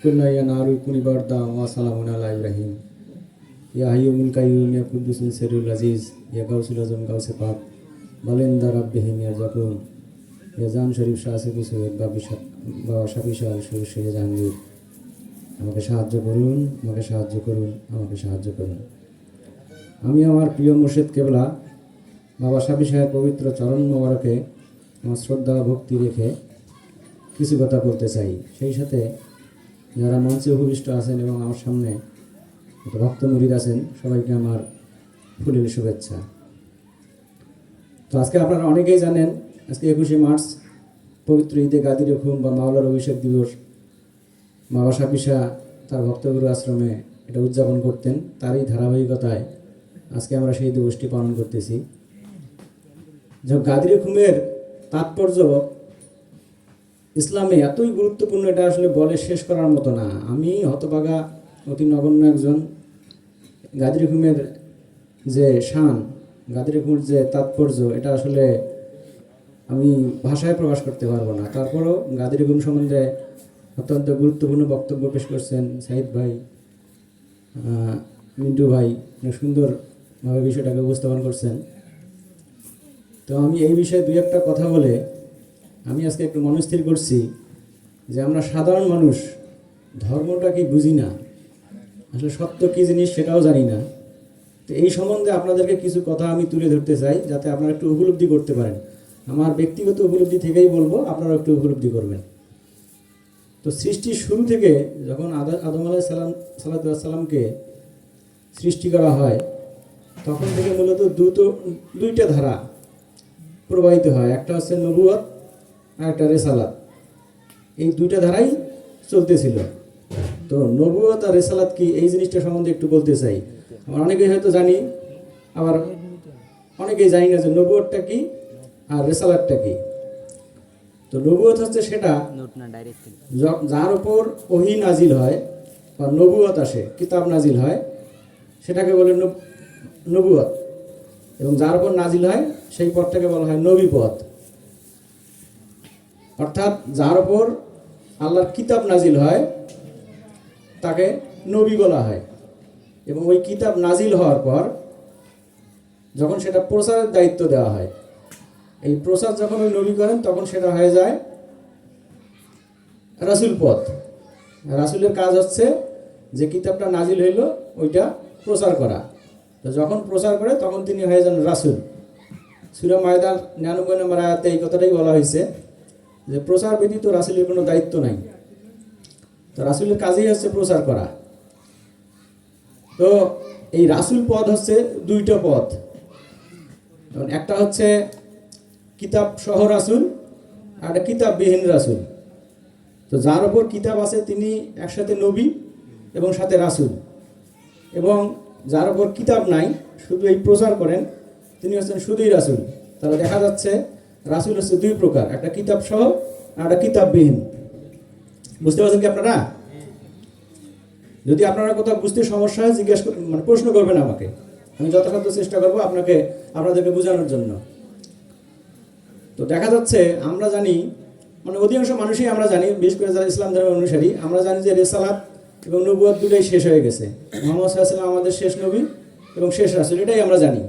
কুল্লা ইয়া নারু কুনি বারদা ওয়া সালামুন আলা ইব্রাহিম ইয়া হাইয়ুল কাইয়ুম ইয়া কুদ্দুসুল সিরুল আজিজ ইয়া গাউসুল আজম গাউসে পাক বালেন্দা রাব্বিহিম ইয়া জাকুন ইয়া জান শরীফ শাহ সিবি সৈয়দ বাবা শাফি শাহ শরীফ জাহাঙ্গীর, আমাকে সাহায্য করুন, আমাকে সাহায্য করুন, আমাকে সাহায্য করুন। আমি আমার প্রিয় মুর্শিদ কেবলা বাবা শাফি সাহেব পবিত্র চরণ মোবারকে আমার শ্রদ্ধা ভক্তি রেখে কিছু কথা বলতে চাই। সেই সাথে যারা মঞ্চে উপবিষ্ট আছেন এবং আমার সামনে ভক্ত মুরিদ আছেন, সবাইকে আমার ফুলের শুভেচ্ছা। তো আজকে আপনারা অনেকেই জানেন, আজকে 21শে মার্চ পবিত্র ঈদে গাদির হুকুম বা মাওলার অভিষেক দিবস। বাবা শাফি শাহ তার ভক্তগুরু আশ্রমে এটা উদযাপন করতেন, তারই ধারাবাহিকতায় আজকে আমরা সেই দিবসটি পালন করতেছি। যে গাদির হুকুমের তাৎপর্য ইসলামে এতই গুরুত্বপূর্ণ, এটা আসলে বলে শেষ করার মতো না। আমি হতভাগা অতি নগণ্য একজন, গাদির হুকুমের যে শান, গাদির হুকুমের যে তাৎপর্য, এটা আসলে আমি ভাষায় প্রকাশ করতে পারবো না। তারপরও গাদির হুকুম সম্বন্ধে অত্যন্ত গুরুত্বপূর্ণ বক্তব্য পেশ করছেন সাইদ ভাই, মিন্টু ভাই, সুন্দরভাবে বিষয়টাকে উপস্থাপন করছেন। তো আমি এই বিষয়ে দুই একটা কথা বলে আমি আজকে একটু মনস্থির করছি যে আমরা সাধারণ মানুষ ধর্মটা কি বুঝি না, আসলে সত্য কী জিনিস সেটাও জানি না। তো এই সম্বন্ধে আপনাদেরকে কিছু কথা আমি তুলে ধরতে চাই, যাতে আপনারা একটু উপলব্ধি করতে পারেন। আমার ব্যক্তিগত উপলব্ধি থেকেই বলবো, আপনারা একটু উপলব্ধি করবেন। তো সৃষ্টির শুরু থেকে যখন আদম আলাইহিস সালামকে সৃষ্টি করা হয়, তখন থেকে মূলত দুইটা ধারা প্রবাহিত হয়। একটা হচ্ছে নবুয়ত আর একটা রেসালাত। এই দুইটা ধারাই চলতেছিল। তো নবুয়ত আর রেসালাত কি, এই জিনিসটা সম্বন্ধে একটু বলতে চাই। আমরা অনেকেই হয়তো জানি, আবার অনেকেই জানি না যে নবুয়তটা কি আর রেসালাতটা কি। তো নবুয়ত হচ্ছে সেটা যার উপর ওহী নাজিল হয় বা নবুয়ত আসে, কিতাব নাজিল হয়, সেটাকে বলে নবুয়ত। এবং যার উপর নাজিল হয় সেই পথটাকে বলা হয় নবী পথ। অর্থাৎ যার উপর আল্লাহর কিতাব নাজিল হয় তাকে নবী বলা হয়। এবং ওই কিতাব নাজিল হওয়ার পর যখন সেটা প্রচারের দায়িত্ব দেওয়া হয়, এই প্রচার যখন ওই নবী করেন, তখন সেটা হয়ে যায় রাসূল পথ। রাসূলের কাজ হচ্ছে যে কিতাবটা নাজিল হইল ওইটা প্রচার করা। তো যখন প্রচার করে তখন তিনি হয়ে যান রাসূল। সূরা মায়দার 99 নম্বর আয়াতে এই কথাটাই বলা হয়েছে যে প্রচার ব্যতীত রাসূলের কোনো দায়িত্ব নাই। তো রাসূলের কাজই হচ্ছে প্রচার করা। তো এই রাসূল পদ হচ্ছে দুইটা পদ। একটা হচ্ছে কিতাব সহ রাসূল, আর একটা কিতাববিহীন রাসূল। তো যার উপর কিতাব আছে তিনি একসাথে নবী এবং সাথে রাসূল, এবং যার উপর কিতাব নাই, শুধু এই প্রচার করেন, তিনি হচ্ছেন শুধুই রাসূল। তাহলে দেখা যাচ্ছে রাসূল হচ্ছে দুই প্রকার, একটা কিতাব সহ আর একটা কিতাববিহীন। বুঝতে পারছেন কি আপনারা? যদি আপনারা কোথাও বুঝতে সমস্যা হয় মানে প্রশ্ন করবেন আমাকে, আমি যথাসাধ্য চেষ্টা করবো আপনাদেরকে বোঝানোর জন্য। তো দেখা যাচ্ছে আমরা জানি, মানে অধিকাংশ মানুষই আমরা জানি, বিশেষ করে যারা ইসলাম ধর্মের অনুসারী, আমরা জানি যে রেসালাত এবং নবুয়ত দুটোই শেষ হয়ে গেছে। মুহাম্মদ সাল্লাল্লাহু আলাইহি ওয়াসাল্লাম আমাদের শেষ নবী এবং শেষ রাসূল, এটাই আমরা জানি।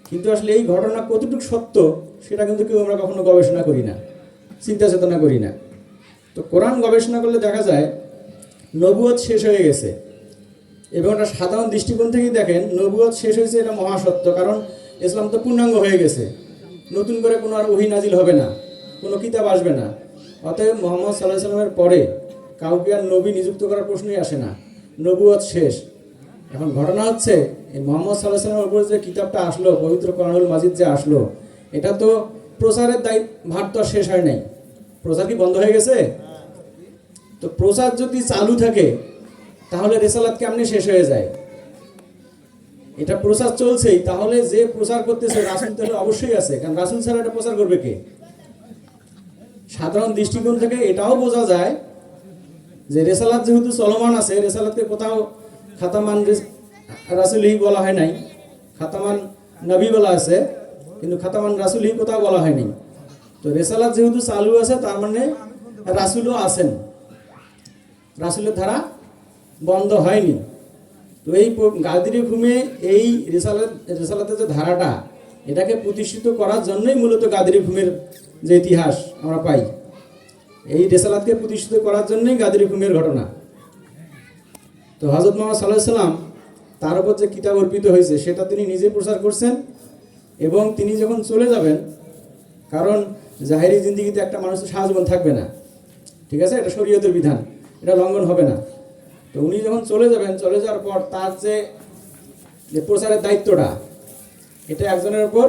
কিন্তু আসলে এই ঘটনা কতটুকু সত্য সেটা কিন্তু কেউ আমরা কখনো গবেষণা করি না, চিন্তা চেতনা করি না। তো কোরআন গবেষণা করলে দেখা যায় নবুয়ত শেষ হয়ে গেছে। এবং একটা সাধারণ দৃষ্টিকোণ থেকেই দেখেন, নবুয়ত শেষ হয়েছে, এটা মহাসত্য। কারণ ইসলাম তো পূর্ণাঙ্গ হয়ে গেছে, নতুন করে কোনো আর ওহী নাজিল হবে না, কোনো কিতাব আসবে না। অতএব মুহাম্মদ সাল্লাল্লাহু আলাইহি ওয়াসাল্লামের পরে কাউকে আর নবী নিযুক্ত করার প্রশ্নই আসে না, নবুয়ত শেষ। এখন ঘটনা হচ্ছে এই মুহাম্মদ সাল্লাল্লাহু আলাইহি ওয়াসাল্লামের উপর যে কিতাবটা আসলো, পবিত্র কোরআনুল মাজিদ যে আসলো, এটা তো প্রচারের ভার তো শেষ হয় নাই। প্রচার কি বন্ধ হয়ে গেছে? তো প্রচার যদি চালু থাকে তাহলে রেসালাত কেমনে শেষ হয়ে যায়? এটা প্রচার চলছেই, তাহলে যে প্রচার করতেছে রাসূল তাহলে অবশ্যই আছে, কারণ রাসূল ছাড়া এটা প্রচার করবে কে? সাধারণ দৃষ্টিকোণ থেকে এটাও বোঝা যায় যে রেসালাত যেহেতু চলমান আছে, রেসালাতকে কোথাও খাতামান রাসূলই বলা হয় নাই, খাতামান নবী বলা আছে, কিন্তু খাতামান রাসূলই কোথাও বলা হয়নি। তো রেসালাত যেহেতু চালু আছে, তার মানে রাসূলও আছেন। রাসূলের ধারা বন্ধ হয়নি। তো এই গাদিরে ঘুমে এই রিসালাতের যে ধারাটা, এটাকে প্রতিষ্ঠিত করার জন্যই মূলত গাদিরে ঘুমের যে ইতিহাস আমরা পাই। এই রিসালাতকে প্রতিষ্ঠিত করার জন্যই গাদিরে ঘুমের ঘটনা। তো হযরত মুহাম্মদ সাল্লাল্লাহু আলাইহি সাল্লাম তার উপর যে কিতাব অর্পিত হয়েছে সেটা তিনি নিজে প্রচার করছেন, এবং তিনি যখন চলে যাবেন, কারণ জাহেরি জিন্দেগিতে একটা মানুষ সারা জীবন থাকবে না, ঠিক আছে, এটা শরীয়তের বিধান, এটা লঙ্ঘন হবে না। তো উনি যখন চলে যাবেন, চলে যাওয়ার পর তার যে প্রচারের দায়িত্বটা, এটা একজনের উপর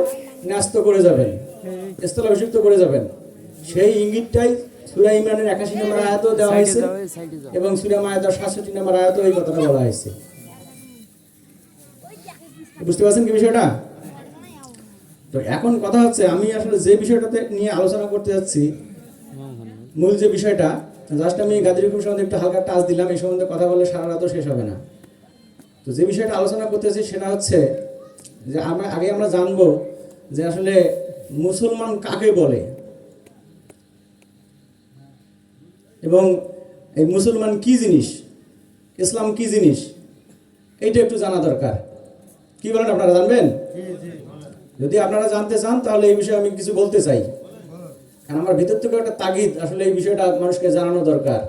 ন্যস্ত করে যাবেন, স্থলাভিষিক্ত করে যাবেন। সেই ইঙ্গিতটাই সূরা ইমরানের 81 নম্বর আয়াতেও দেওয়া হয়েছে, এবং সূরা মায়েদার 67 নম্বর আয়াতেও এই কথাটা বলা হয়েছে। বুঝতে পারছেন কি বিষয়টা? তো এখন কথা হচ্ছে, আমি আসলে যে বিষয়টাতে নিয়ে আলোচনা করতে যাচ্ছি, মূল যে বিষয়টা, জাস্ট আমি গাদির হুকুম সম্বন্ধে একটু হালকা টাচ দিলাম, এই সম্বন্ধে কথা বললে সারা রাতও শেষ হবে না। তো যে বিষয়টা আলোচনা করতেছি সেটা হচ্ছে যে আমরা জানবো যে আসলে মুসলমান কাকে বলে, এবং এই মুসলমান কি জিনিস, ইসলাম কি জিনিস, এইটা একটু জানা দরকার। কি বলেন, আপনারা জানবেন? যদি আপনারা জানতে চান তাহলে এই বিষয়ে আমি কিছু বলতে চাই, কারণ আমার ভিতর থেকে একটা তাগিদ, আসলে এই বিষয়টা মানুষকে জানানো দরকার।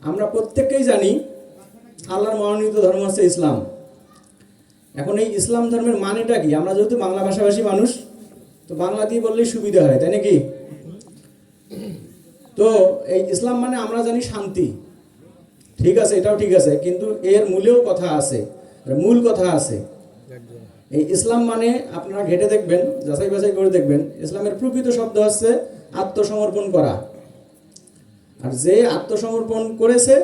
আমরা প্রত্যেককেই জানি আল্লাহর মনোনীত ধর্ম হচ্ছে ইসলাম। এখন এই ইসলাম ধর্মের মানেটা কি? আমরা যেহেতু বাংলা ভাষাভাষী মানুষ, তো বাংলা দিয়ে বললেই সুবিধা হয়, তাই নাকি? তো এই ইসলাম মানে আমরা জানি শান্তি, ঠিক আছে, এটাও ঠিক আছে, কিন্তু এর মূলেও কথা আছে, মূল কথা আছে। এই ইসলাম মানে আপনারা ঘেটে দেখবেন, যাচাই বাছাই করে দেখবেন, ইসলামের প্রকৃত শব্দ হচ্ছে আত্মসমর্পণ করা। আর যে আত্মসমর্পণ করেছে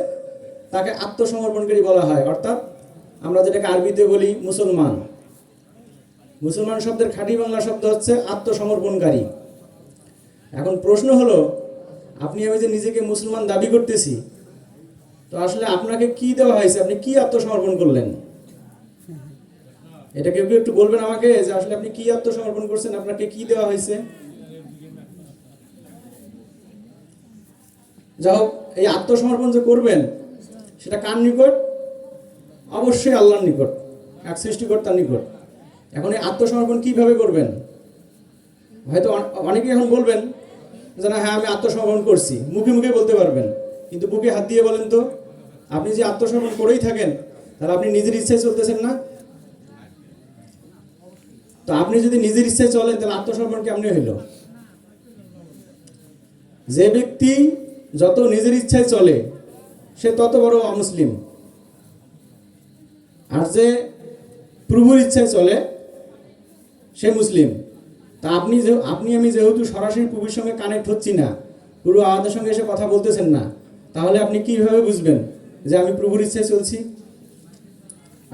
তাকে আত্মসমর্পণকারী বলা হয়, অর্থাৎ আমরা যেটাকে আরবিতে বলি মুসলমান। মুসলমান শব্দের খাঁটি বাংলা শব্দ হচ্ছে আত্মসমর্পণকারী। এখন প্রশ্ন হলো, আপনি আমি যে নিজেকে মুসলমান দাবি করতেছি, তো আসলে আপনাকে কি দেওয়া হয়েছে? আপনি কি আত্মসমর্পণ করলেন? এটা কেউ একটু বলবেন আমাকে, যে আসলে আপনি কি আত্মসমর্পণ করছেন, আপনাকে কি দেওয়া হয়েছে? যাও, এই আত্মসমর্পণ যে করবেন সেটা কার নিকট? অবশ্যই আল্লাহর নিকট, এক সৃষ্টিকর্তার নিকট। এখন এই আত্মসমর্পণ কিভাবে করবেন? হয়তো অনেকে এখন বলবেন যে না, হ্যাঁ আমি আত্মসমর্পণ করছি, মুখে মুখে বলতে পারবেন, কিন্তু বুকে হাত দিয়ে বলেন তো, আপনি যে আত্মসমর্পণ করেই থাকেন, তাহলে আপনি নিজের ইচ্ছায় চলতেছেন না? তো আপনি যদি নিজের ইচ্ছায় চলেন, তাহলে আত্মসমর্পণ কেমনে হইল? যে ব্যক্তি যত নিজের ইচ্ছায় চলে সে তত বড় অমুসলিম, আর যে প্রভুর ইচ্ছায় চলে সে মুসলিম। তা আপনি আমি যেহেতু সরাসরি প্রভুর সঙ্গে কানেক্ট হচ্ছি না, পুরো আমাদের সঙ্গে এসে কথা বলতেছেন না, তাহলে আপনি কিভাবে বুঝবেন যে আমি প্রভুর ইচ্ছায় চলছি?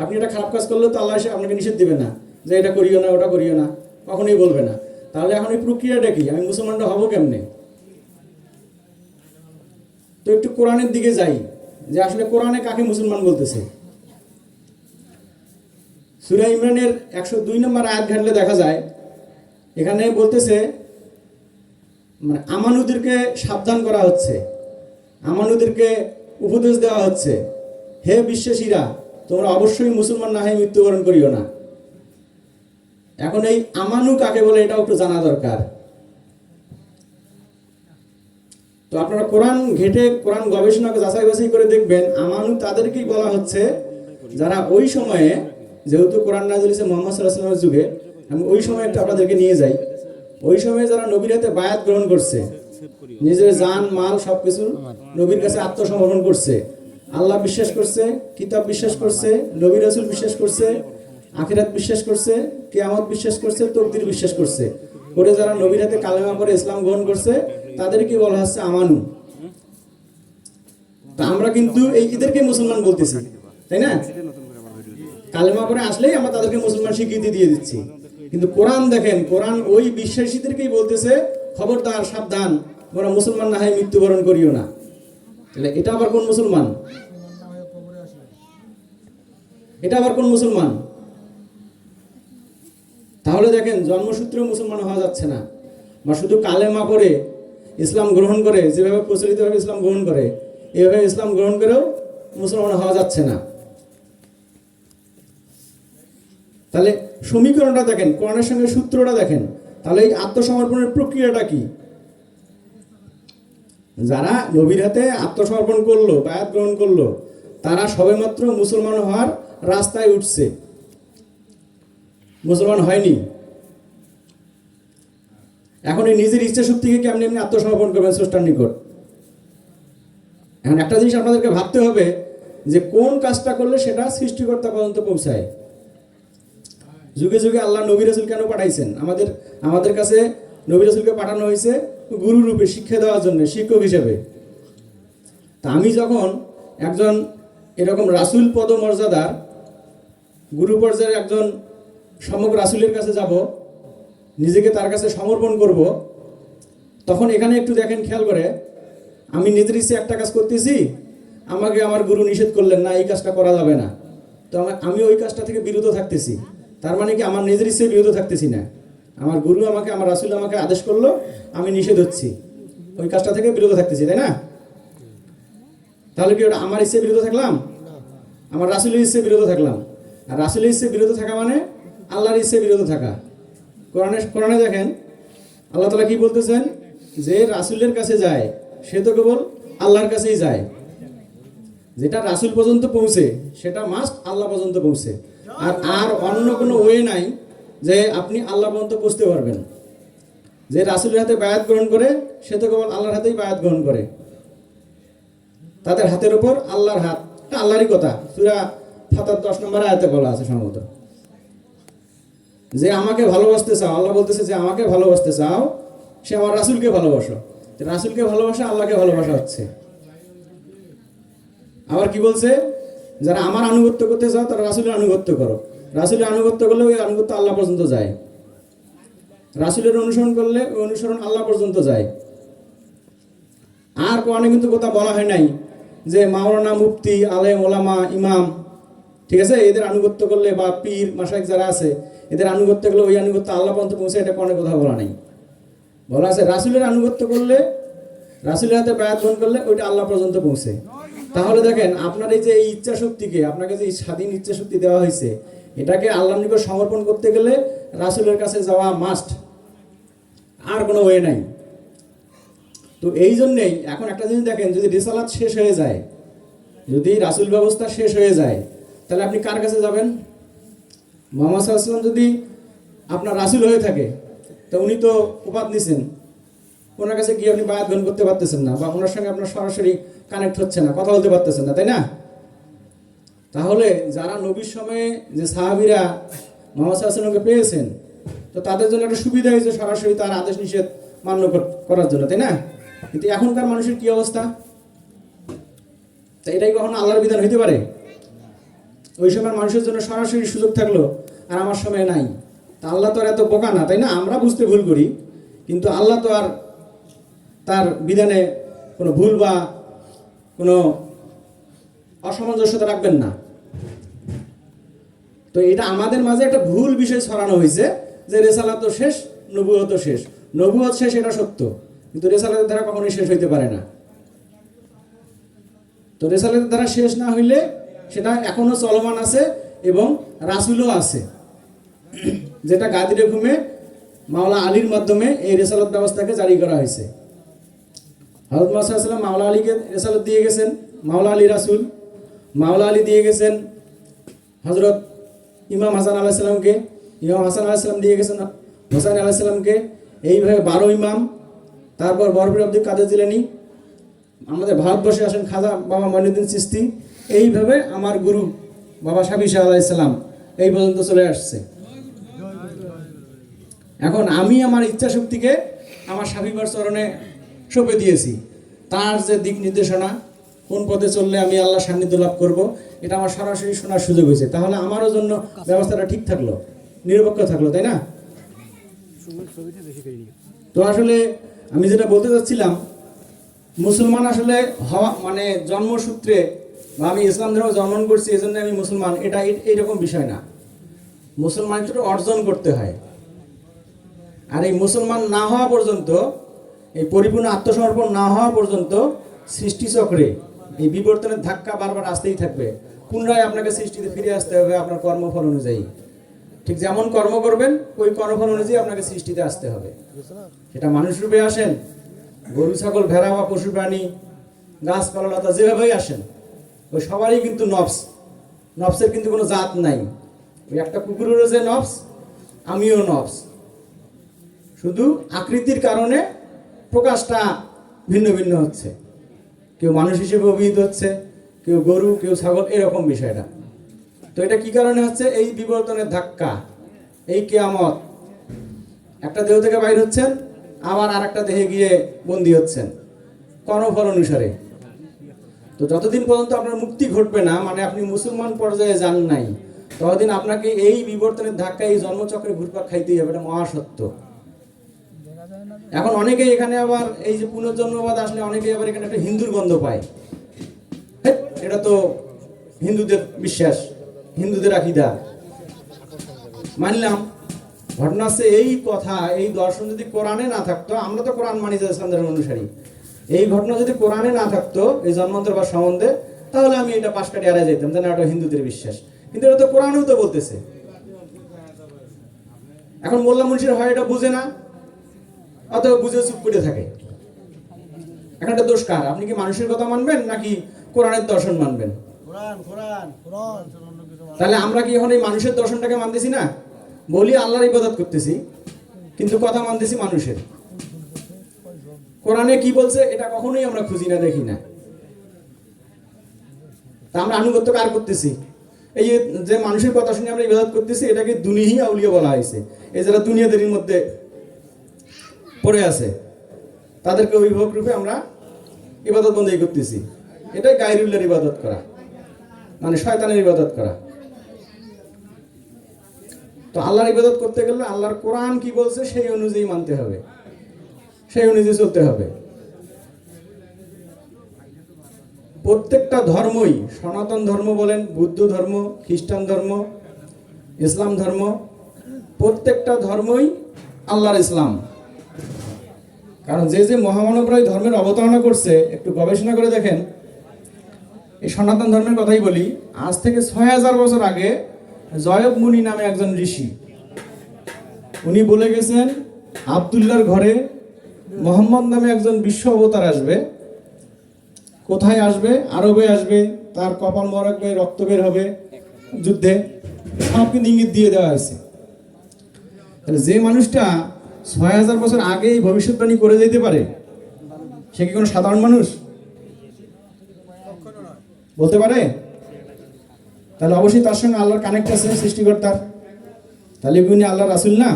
আপনি এটা খারাপ কাজ করলে তো আল্লাহ এসে আপনাকে নিষেধ দিবে না যে এটা করিও না, ওটা করিও না, কখনোই বলবে না। তাহলে এখন এই প্রক্রিয়াটা কি? আমি মুসলমানটা হব কেমনে? তো একটু কোরআনের দিকে যাই, যে আসলে কোরআনে কাকে মুসলমান বলতেছে। সূরা ইমরানের 102 নম্বর আয়াত ঘাটলে দেখা যায়, এখানে বলতেছে, মানে আমানুদেরকে সাবধান করা হচ্ছে, আমানুদেরকে উপদেশ দেওয়া হচ্ছে, হে বিশ্বাসীরা, তোমরা অবশ্যই মুসলমান না হয়ে মৃত্যুবরণ করিও না। এখন এই আমানু কাকে বলে এটাও একটু জানা দরকার। তো আপনারা কোরআন ঘেটে, কোরআন গবেষণাকে যাচাই বাছাই করে দেখবেন, আমানু তাদেরকেই বলা হচ্ছে যারা ওই সময়ে, যেহেতু কোরআন নাযিল হয়েছে মুহাম্মদ সাল্লাল্লাহু আলাইহি ওয়াসাল্লামের যুগে, আমি ওই সময় একটু আপনাদেরকে নিয়ে যাই। ওই সময়ে যারা নবীর হাতে বায়াত গ্রহণ করছে, নিজের জান মাল সবকিছু নবীর কাছে আত্মসমর্পণ করছে, আল্লাহ বিশ্বাস করছে, কিতাব বিশ্বাস করছে, নবী রাসূল বিশ্বাস করছে, আখিরাত বিশ্বাস করছে, কিয়ামত বিশ্বাস করছে, তাকদীর বিশ্বাস করছে, করে যারা নবীর হাতে কালেমা পড়ে ইসলাম গ্রহণ করছে, তাদেরকে বলা হচ্ছে আমানু। তা আমরা কিন্তু এদেরকে মুসলমান বলতেছি, তাই না? কালেমা পড়ে আসলেই আমরা তাদেরকে মুসলমান স্বীকৃতি দিয়ে দিচ্ছি। কিন্তু কোরআন দেখেন, কোরআন ওই বিশ্বাসীদেরকেই বলতেছে, খবরদার, সাবধান, তোমরা মুসলমান না হয়ে মৃত্যুবরণ করিও না। তাহলে এটা আবার কোন মুসলমান? এটা আবার কোন মুসলমান? তাহলে দেখেন, জন্মসূত্রে মুসলমান হওয়া যাচ্ছে না, বা শুধু কালেমা পড়ে ইসলাম গ্রহণ করে, যেভাবে প্রচলিতভাবে ইসলাম গ্রহণ করে, এভাবে ইসলাম গ্রহণ করেও মুসলমান হওয়া যাচ্ছে না। তাহলে সমীকরণটা দেখেন, কোরআনের সঙ্গে সূত্রটা দেখেন, তাহলে এই আত্মসমর্পণের প্রক্রিয়াটা কি? যারা নবীর হাতে আত্মসমর্পণ করলো, বায়াত গ্রহণ করলো, তারা সবেমাত্র মুসলমান হওয়ার রাস্তায় উঠছে, মুসলমান হয়নি। এখন এই নিজের ইচ্ছা শক্তিকে কেমনি এমনি আত্মসমর্পণ করবেন স্রষ্টার নিকট? এখন একটা জিনিস আপনাদেরকে ভাবতে হবে যে কোন কাজটা করলে সেটা সৃষ্টিকর্তা পর্যন্ত পৌঁছায়। যুগে যুগে আল্লাহ নবী রাসূল কেন পাঠাইছেন? আমাদের কাছে নবী রাসূলকে পাঠানো হয়েছে গুরু রূপে, শিক্ষা দেওয়ার জন্য, শিক্ষক হিসেবে। তা আমি যখন একজন এরকম রাসূল পদমর্যাদার গুরু পর্যায়ের একজন সমগ্র রাসূলের কাছে যাব, নিজেকে তার কাছে সমর্পণ করব, তখন এখানে একটু দেখেন, খেয়াল করে, আমি নিজের ইচ্ছে একটা কাজ করতেছি, আমাকে আমার গুরু নিষেধ করলেন না, এই কাজটা করা যাবে না, তো আমি ওই কাজটা থেকে বিরত থাকতেছি। তার মানে কি আমার নিজের ইচ্ছে বিরত থাকতেছি না, আমার গুরু আমাকে, আমার রাসূল আমাকে আদেশ করলো, আমি নিষেধ হচ্ছি, ওই কাজটা থেকে বিরত থাকতেছি, তাই না? তাহলে কি ওটা আমার ইচ্ছে বিরত থাকলাম? আমার রাসূলের ইচ্ছে বিরত থাকলাম। আর রাসূলের ইচ্ছে বিরত থাকা মানে আল্লাহর ইচ্ছে বিরত থাকা। কোরআনে দেখেন আল্লাহ তাআলা কি বলতেছেন, যে রাসূলের কাছে যায় সে তো কেবল আল্লাহর কাছেই যায়। যেটা রাসূল পর্যন্ত পৌঁছে সেটা মাস্ট আল্লাহ পর্যন্ত পৌঁছে। আর অন্য কোনো ওয়ে নাই যে আপনি আল্লাহ পর্যন্ত পৌঁছতে পারবেন। যে রাসূলের হাতে বায়াত গ্রহণ করে সে তো কেবল আল্লাহর হাতেই বায়াত গ্রহণ করে। তাদের হাতের উপর আল্লাহর হাত, এটা আল্লাহরই কথা। সূরা ফাতার 10 নম্বর আয়াতে বলা আছে সম্ভবত, যে আমাকে ভালোবাসতে চাও, আল্লাহ বলতেছে যে আমাকে ভালোবাসতে চাও, সে আমার রাসূলকে ভালোবাসো। রাসূলকে ভালোবাসা আল্লাহকে ভালোবাসা হচ্ছে। আবার কি বলছে, যারা আমার আনুগত্য করতে চাও তারা রাসূলের আনুগত্য করো। রাসূলের আনুগত্য করলে ওই আনুগত্য আল্লাহ পর্যন্ত যায়। রাসূলের অনুসরণ করলে ওই অনুসরণ আল্লাহ পর্যন্ত যায়। আর কোরআনে কিন্তু কথা বলা হয় নাই যে মাওলানা, মুফতি, আলেম, ওলামা, ইমাম, ঠিক আছে, এদের আনুগত্য করলে, বা পীর মাশায়েখ যারা আছে এদের আনুগত্য করলে ওই আনুগত্য আল্লাহ পর্যন্ত পৌঁছে, এটা কোরআনে কথা বলা নাই। বলা আছে রাসূলের আনুগত্য করলে, রাসূলের হাতে বায়াত গ্রহণ করলে ওইটা আল্লাহ পর্যন্ত পৌঁছে। তাহলে দেখেন আপনার এই যে এই ইচ্ছা শক্তিকে, আপনাকে যে স্বাধীন ইচ্ছা শক্তি দেওয়া হয়েছে, এটাকে আল্লাহর নিকট সমর্পণ করতে গেলে রাসূলের কাছে যাওয়া মাস্ট, আর কোনো ওয়ে নাই। তো এই জন্যেই এখন একটা জিনিস দেখেন, যদি রিসালাত শেষ হয়ে যায়, যদি রাসূল ব্যবস্থা শেষ হয়ে যায়, তাহলে আপনি কার কাছে যাবেন? মুহাম্মদ সাল্লাল্লাহু আলাইহি ওয়াসাল্লাম যদি আপনার রাসূল হয়ে থাকে, তো উনি তো উপাদ নিছেন, ওনার কাছে গিয়ে আপনি বায়াত গ্রহণ করতে পারতেছেন না, বা ওনার সঙ্গে আপনার সরাসরি কানেক্ট হচ্ছে না, কথা বলতে পারতেছেন না, তাই না? তাহলে যারা নবীর সময়ে যে সাহাবীরা মুহাম্মদ সাল্লাল্লাহু আলাইহি ওয়াসাল্লামকে পেয়েছেন, তো তাদের জন্য একটা সুবিধা হয়েছে সরাসরি তার আদেশ নিষেধ মান্য করার জন্য, তাই না? কিন্তু এখনকার মানুষের কি অবস্থা? তা এটাই কখনো আল্লাহর বিধান হইতে পারে? ওই সময় মানুষের জন্য সরাসরি সুযোগ থাকলো, আর আমার সময় নাই। তা আল্লাহ তো আর এত বোকা না, তাই না? আমরা বুঝতে ভুল করি, কিন্তু আল্লাহ তো আর তার বিধানে কোনো ভুল বা কোনো অসামঞ্জস্যতা রাখবেন না। তো এটা আমাদের মাঝে একটা ভুল বিষয় ছড়ানো হয়েছে যে রেসালাত তো শেষ, নবুয়ত শেষ। নবুয়ত শেষ, এটা সত্য, কিন্তু রেসালাতের দ্বারা কখনোই শেষ হইতে পারে না। তো রেসালাতের দ্বারা শেষ না হইলে সেটা এখনো চলমান আছে, এবং রাসূলও আছে, যেটা গাদিরে ঘুমে মাওলা আলীর মাধ্যমে এই রেসালাত ব্যবস্থাকে জারি করা হয়েছে। হযরত মুহাম্মদ সাল্লাল্লাহু আলাইহি ওয়াসাল্লাম মাওলা আলীকে রেসালাত দিয়ে গেছেন, মাওলা আলী রাসূল। মাওলা আলী দিয়ে গেছেন হযরত ইমাম হাসান আলাইহিস সালামকে, ইমাম হাসান আলাইহিস সালাম দিয়ে গেছেন হোসেন আলাইহিস সালামকে। এইভাবে 12 ইমাম, তারপর বরফির আব্দুল কাদের জিলানী, আমাদের ভারতবর্ষে আসেন খাজা বাবা মঈনুদ্দিন চিশতি, এইভাবে আমার গুরু বাবা শাফি শাহ আলাইহিস সালাম এই পর্যন্ত চলে আসছে। এখন আমি আমার ইচ্ছা শক্তিকে আমার শাফিবার চরণে সঁপে দিয়েছি। তার যে দিক নির্দেশনা, কোন পথে চললে আমি আল্লাহ সান্নিধ্য লাভ করব, এটা আমার সরাসরি শোনার সুযোগ হয়েছে। তাহলে আমারও জন্য ব্যবস্থাটা ঠিক থাকলো, নিরপেক্ষ থাকলো, তাই না? তো আসলে আমি যেটা বলতে চাচ্ছিলাম, মুসলমান আসলে হওয়া মানে জন্মসূত্রে, বা আমি ইসলাম ধর্মে জন্মগ্রহণ করছি এই জন্য আমি মুসলমান, এটা এইরকম বিষয় না। মুসলমান একটু অর্জন করতে হয়। আর এই মুসলমান না হওয়া পর্যন্ত, এই পরিপূর্ণ আত্মসমর্পণ না হওয়া পর্যন্ত সৃষ্টিচক্রে এই বিবর্তনের ধাক্কা বারবার আসতেই থাকবে। পুনরায় আপনাকে সৃষ্টিতে ফিরে আসতে হবে আপনার কর্মফল অনুযায়ী। ঠিক যেমন কর্ম করবেন ওই কর্মফল অনুযায়ী আপনাকে সৃষ্টিতে আসতে হবে। সেটা মানুষ রূপে আসেন, গরু ছাগল ভেড়া বা পশু প্রাণী গাছপালা লতা যেভাবেই আসেন, ওই সবারই কিন্তু নফস, নফসের কিন্তু কোনো জাত নাই। ওই একটা কুকুরেরও যে নফস, আমিও নফস, শুধু আকৃতির কারণে প্রকাশটা ভিন্ন ভিন্ন হচ্ছে। কেউ মানুষ হিসেবে অভিহিত হচ্ছে, কেউ গরু, কেউ ছাগল, এরকম বিষয়টা। তো এটা কি কারণে হচ্ছে? এই বিবর্তনের ধাক্কা, এই কিয়ামত। একটা দেহ থেকে বাইর হচ্ছেন, আবার আর একটা দেহে গিয়ে বন্দী হচ্ছেন কর্মফল অনুসারে। তো যতদিন পর্যন্ত আপনার মুক্তি ঘটবে না, মানে আপনি মুসলমান পর্যায়ে যান নাই, ততদিন আপনাকে এই বিবর্তনের ধাক্কা, এই জন্মচক্রে ঘুরপাক খাইতেই হবে। এটা মহাসত্য। এখন অনেকেই এখানে আবার এই যে পুনর্জন্মবাদ আসলে অনেকেই আবার এখানে একটা হিন্দুর গন্ধ পায়। এটা তো হিন্দুদের বিশ্বাস, হিন্দুদের আকীদা। মানলাম, ঘটনা হচ্ছে এই কথা, এই দর্শন যদি কোরআনে না থাকতো, আমরা তো কোরআন মানি ইসলাম ধর্মের অনুসারী, এই ঘটনা যদি কোরআনে না থাকতো এই জন্মান্তরবাদ সম্বন্ধে, তাহলে আমি এটা পাশ কাটিয়ে এড়াই যেতাম, জানি এটা হিন্দুদের বিশ্বাস। কিন্তু এটা তো কোরআনেও তো বলতেছে। এখন মোল্লা মুন্সির হয় এটা বুঝে না, অথবা বুঝে চুপ করে থাকে। এখন একটা দোষ কার? আপনি কি মানুষের কথা মানবেন নাকি কোরআনের দর্শন মানবেন? তাহলে আমরা কি এখন এই মানুষের দর্শনটাকে মানতেছি না? বলি আল্লাহর ইবাদত করতেছি, কিন্তু কথা মানতেছি মানুষের। কোরআনে কি বলছে এটা কখনোই আমরা খুঁজি না, দেখি না। তা আমরা আনুগত্য কার করতেছি? এই যে মানুষের কথা শুনে আমরা ইবাদত করতেছি, এটাকে দুনিহি আউলিয়া বলা হয়েছে। এই যারা দুনিয়াদের মধ্যে পড়ে আছে, তাদেরকে অভিভাবক রূপে আমরা ইবাদত বন্দেগী করতেছি। এটাই গায়রুল্লাহর ইবাদত করা, মানে শয়তানের ইবাদত করা। তো আল্লাহর ইবাদত করতে গেলে আল্লাহর কোরআন কি বলছে সেই অনুযায়ী মানতে হবে, সেই অনুযায়ী চলতে হবে। প্রত্যেকটা ধর্মই, সনাতন ধর্ম বলেন, বুদ্ধ ধর্ম, খ্রিস্টান ধর্ম, ইসলাম ধর্ম, প্রত্যেকটা ধর্মই আল্লাহর ইসলাম। কারণ যে যে মহামানবরা এই ধর্মের অবতারণা করছে, একটু গবেষণা করে দেখেন। এই সনাতন ধর্মের কথাই বলি, আজ থেকে ৬০০০ বছর আগে জয়ব মুনি নামে একজন ঋষি, উনি বলে গেছেন আব্দুল্লাহর ঘরে মোহাম্মদ নামে একজন বিশ্ব অবতার আসবে। কোথায় আসবে? আরবে আসবে, তার কপাল মরাকবে, রক্ত বের হবে যুদ্ধে, সব কিন্তু ইঙ্গিত দিয়ে দেওয়া হয়েছে। তাহলে যে মানুষটা ৬০০০ বছর আগে এই ভবিষ্যৎবাণী করে যেতে পারে, সে কি কোনো সাধারণ মানুষ? বলতে পারে? তাহলে অবশ্যই তার সঙ্গে আল্লাহর কানেক্ট আছে, সৃষ্টিকর্তার। তাহলে উনি আল্লাহর রাসূল না?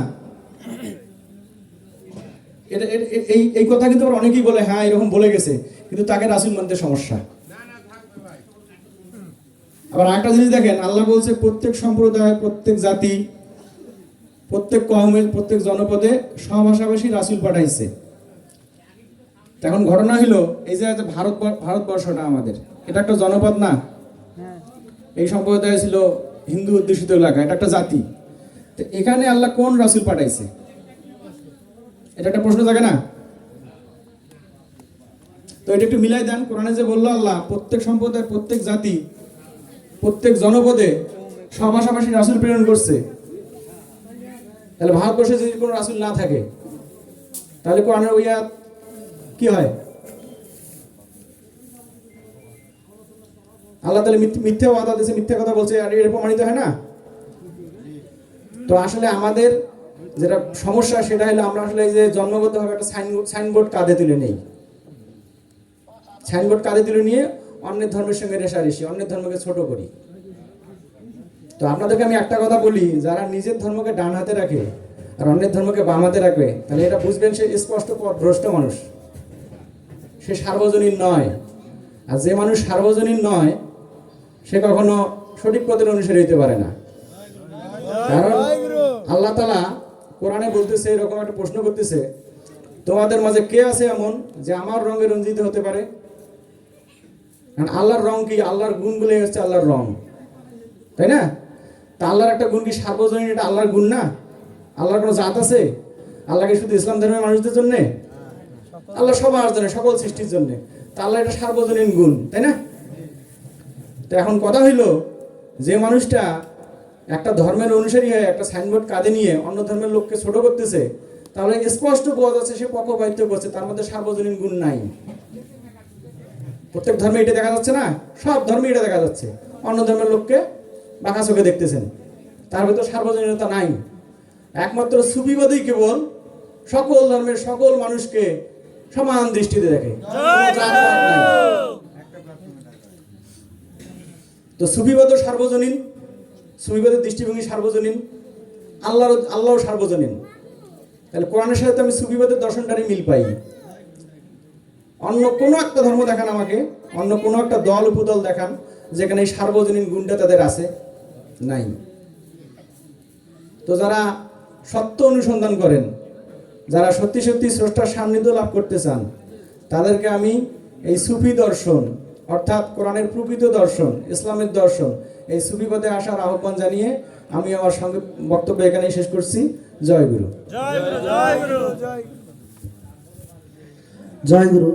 এই কথা কিন্তু অনেকেই বলে, হ্যাঁ এরকম বলে গেছে, কিন্তু তাকে রাসূল মানতে সমস্যা। আবার একটা জিনিস দেখেন, আল্লাহ বলছে প্রত্যেক সম্প্রদায়, প্রত্যেক জাতি, প্রত্যেক কওমের, প্রত্যেক জনপদে সহভাষাভাষী রাসূল পাঠাইছে। এখন ঘটনা হলো, এই যে ভারতবর্ষটা আমাদের, এটা একটা জনপদ না? এই সম্প্রদায় ছিল হিন্দু অধ্যুষিত এলাকা, এটা একটা জাতি। তো এখানে আল্লাহ কোন রাসূল পাঠাইছে? এটা একটা প্রশ্ন থাকে না? তো এটা একটু মিলাই দেন। কোরআনে যে বললো আল্লাহ প্রত্যেক সম্প্রদায়, প্রত্যেক জাতি, প্রত্যেক জনপদে সহভাষাভাষী রাসূল প্রেরণ করছে, তাহলে ভারতবর্ষে যদি কোনো রাসূল না থাকে, তাহলে কোরআনের ওই আয়াত কি হয়? আল্লাহ তাহলে মিথ্যা ওয়াদা দিয়েছে, মিথ্যা কথা বলছে, আর এর প্রমাণিত হয় না? তো আসলে আমাদের যেটা সমস্যা সেটা হলো, আমরা আসলে এই যে জন্মগতভাবে একটা সাইনবোর্ড কাঁধে তুলে নেই, সাইনবোর্ড কাঁধে তুলে নিয়ে অন্যের ধর্মের সঙ্গে রেষারেষি, অন্যের ধর্মকে ছোট করি। তো আপনাদেরকে আমি একটা কথা বলি, যারা নিজের ধর্মকে ডান হাতে রাখে আর অন্যের ধর্মকে বাম হাতে রাখবে, তাহলে এটা বুঝবেন সে স্পষ্ট ভ্রষ্ট মানুষ, সে সার্বজনীন নয়। আর যে মানুষ সার্বজনীন নয়, সে কখনো সঠিক পথের অনুসারী হতে পারে না। কারণ আল্লাহ তাআলা কোরআনে বলতেছে, এরকম একটা প্রশ্ন করতেছে, তোমাদের মাঝে কে আছে এমন যে আমার রঙে রঞ্জিত হতে পারে? কারণ আল্লাহর রং কি? আল্লাহর গুণগুলো হচ্ছে আল্লাহর রং, তাই না? তা আল্লাহর একটা গুণ কি সার্বজনীন? এটা আল্লাহর গুণ না? আল্লাহর কোনো জাত আছে? আল্লাহকে শুধু ইসলাম ধর্মের মানুষদের জন্য? আল্লাহ সবার জন্য, সকল সৃষ্টির জন্য। তা আল্লাহ এটা সার্বজনীন গুণ, তাই না? তো এখন কথা হইল, যে মানুষটা একটা ধর্মের অনুসারী হয়ে একটা সাইনবোর্ড কাঁধে নিয়ে অন্য ধর্মের লোককে ছোট করতেছে, তাহলে স্পষ্ট বোঝা যাচ্ছে সে পক্ষপাতিত্ব করছে, তার মধ্যে সার্বজনীন গুণ নাই। প্রত্যেক ধর্মে এটা দেখা যাচ্ছে না, সব ধর্মে এটা দেখা যাচ্ছে, অন্য ধর্মের লোককে বাঁকা চোখে দেখতেছেন, তার ভিতর সার্বজনীনতা নাই। একমাত্র সুফিবাদী কেবল সকল ধর্মের সকল মানুষকে সমান দৃষ্টিতে দেখে, তো সুফিবাদ সার্বজনীন, সুফিবাদের দৃষ্টিভঙ্গি সার্বজনীন, আল্লাহ সার্বজনীন। তাহলে কোরআনের সাথে আমি সুফিবাদের দর্শনটারই মিল পাই। অন্য কোনো একটা ধর্ম দেখান আমাকে, অন্য কোনো একটা দল উপদল দেখান যেখানে এই সার্বজনীন গুণটা তাদের আছে, নাই। তো যারা সত্য অনুসন্ধান করেন, যারা সত্যি সত্যি স্রষ্টার সান্নিধ্য লাভ করতে চান, তাদেরকে আমি এই সুফি দর্শন অর্থাৎ কোরআনের প্রকৃত দর্শন, ইসলামের দর্শন, এই সুফিবাদে আসার আহ্বান জানিয়ে আমি আমার সঙ্গে বক্তব্য এখানেই শেষ করছি। জয় গুরু। জয় গুরু।